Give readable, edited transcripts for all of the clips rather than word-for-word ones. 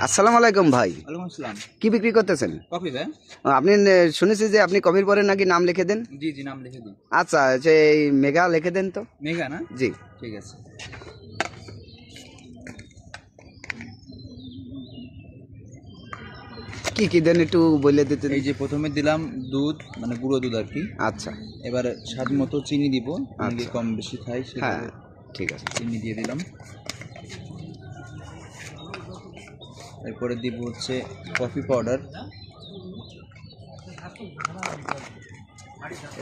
আসসালামু আলাইকুম ভাই। ওয়ালাইকুম আসসালাম। কি বিক্রি করতেছেন? কফি ভাই? আপনি শুনেছি যে আপনি কফির পরে নাকি নাম লিখে দেন। জি, জি, নাম লিখে দিন। আচ্ছা, যে এই মেঘা লিখে দেন তো। মেঘা না? জি। ঠিক আছে। কি কি দেন একটু বলে দিতেন। এই যে প্রথমে দিলাম দুধ, মানে গুঁড়ো দুধ আর কি। আচ্ছা। এবার স্বাদ মতো চিনি দিব, অনেকে আচ্ছা। কম বেশি খায় হ্যাঁ, সেভাবে ঠিক আছে। চিনি দিয়ে দিলাম। এরপরে দিব হচ্ছে কফি পাউডার।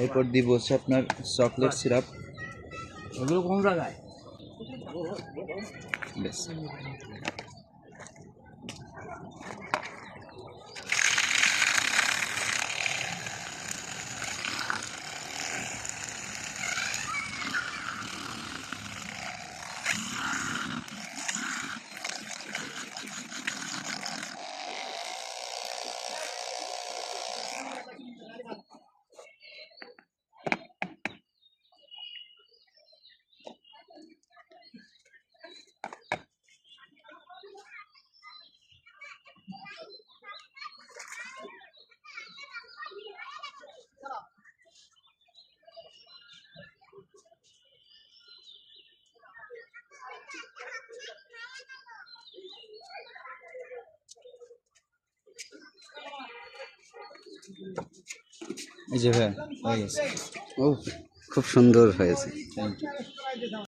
এরপর দিব হচ্ছে আপনার চকলেট সিরাপ। ওগুলো কোন জায়গায়? বেশ। এই যে ভাই হয়ে গেছে। ও, খুব সুন্দর হয়েছে। Thank you.